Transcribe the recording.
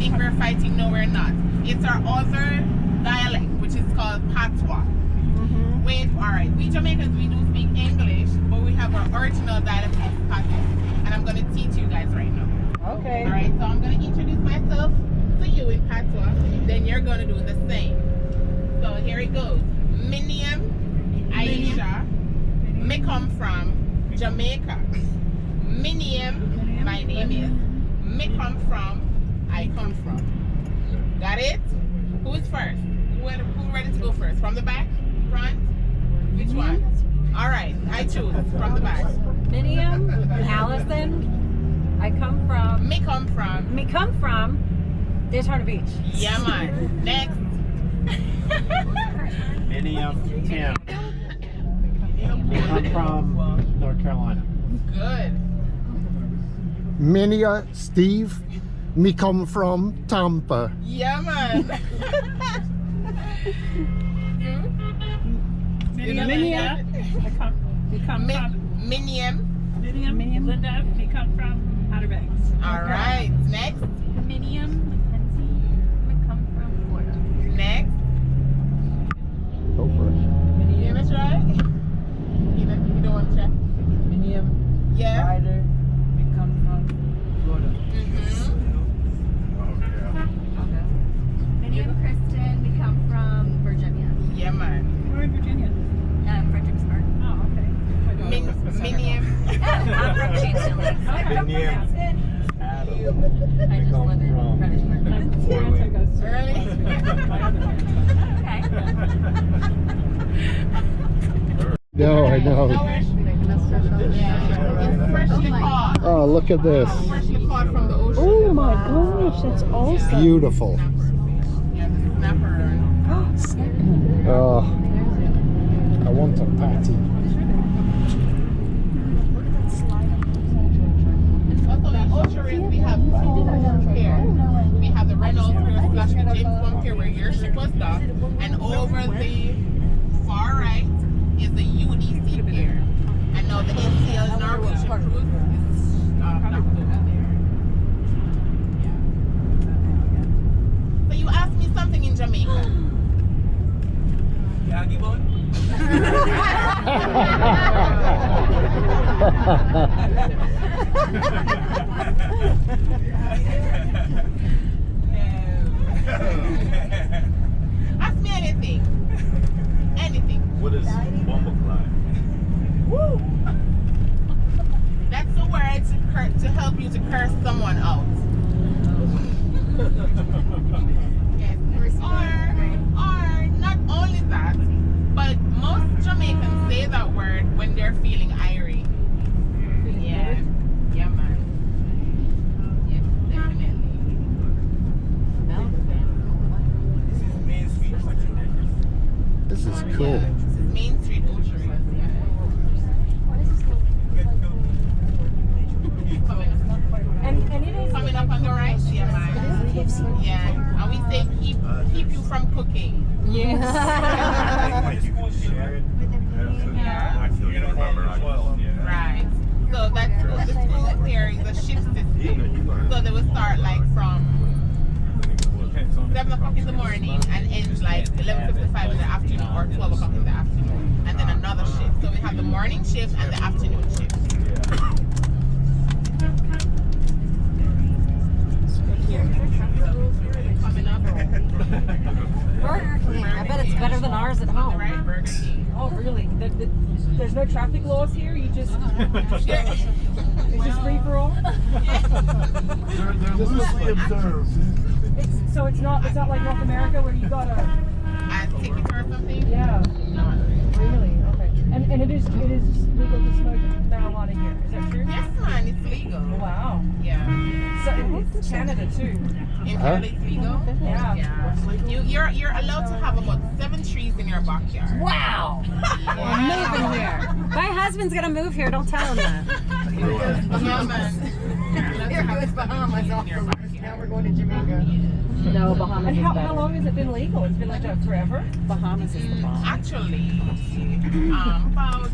think we're fighting. No, we're not. It's our other dialect, which is called Patois. Wait, alright, we Jamaicans, we do speak English, but we have our original dialect of Patois. And I'm going to teach you guys right now. Okay. Alright, so I'm going to introduce myself to you in Patois, then you're going to do the same. So here it goes. My name, Aisha. Me come from Jamaica. My name is. Me come from, I come from. Got it? Who's first? Who ready to go first? From the back? Front? Which one? Alright, I choose. From the back. Miriam, Allison. I come from. Me come from. Daytona Beach. Yeah, man. Next. Miriam, Tim. I'm from North Carolina. Good. Minia, Steve. Me come from Tampa. Yeah, man. Minium. We come from Minium. Linda. We come from Outer Banks. All right. Next. Minium. Mackenzie. We come from Florida. Next. Go for it. You gonna try? You don't want to try? Minium Yeah. Ryder, we come from Florida. Minium Kristen, we come from Virginia. Yeah, man. We're in Virginia. Fredericksburg. Oh, okay. Minium. I'm from Jamestown. Miriam, Adam. I just live in Fredericksburg. Early. Okay. No, I know. Yeah. It's freshly caught. Oh, look at this. Freshly caught from the ocean. Oh my gosh, that's awesome. Beautiful. Yeah, the snapper. Oh, I want a patty. Also, in Ochos Rios, we have two piers. We have the Reynolds Pier / the James Bond Pier where your ship was docked, and over the far right is the UDC Pier. And now the NCL Norwegian Cruise is docked over there. So you asked me something in Jamaica. Yeah, give on. Ask me anything. Anything. What is bumbleclad? Woo! That's the word to help you to curse someone out. Yes. Or not only that, but most Jamaicans say that word when they're feeling irate. Yeah. Yeah, man. Yeah, definitely. This is Main Street. This is cool. This is Main Street, Ochos Rios. Coming up on the right, yeah, man. Yeah, and we say keep you from cooking. Yes. Right. So that's the school here is a shift system. So they will start like from 7 o'clock in the morning and end like 11:55 in the afternoon or 12 o'clock in the afternoon. And then another shift. So we have the morning shift and the afternoon shift. Coming up. Burger King. I bet it's better than ours at home. Right, Burger King. Oh, really? There's no traffic laws here? You just... Yeah. It's just free for all? They're loosely observed. So it's not like North America where you gotta... A ticket or something? Yeah. No. Really? Okay. And it is legal to smoke marijuana here. Is that true? Yes, man, it's legal. Wow. Yeah. So it's Canada too. In Canada, it's legal? Yeah. You're allowed to have about 7 trees in your backyard. Wow. I'm moving here. My husband's gonna move here. Don't tell him that. Yeah, man. Here goes Bahamas. Now we're going to Jamaica. No, Bahamas. And how long has it been legal? It's been like that forever? Bahamas is the bomb. Actually, about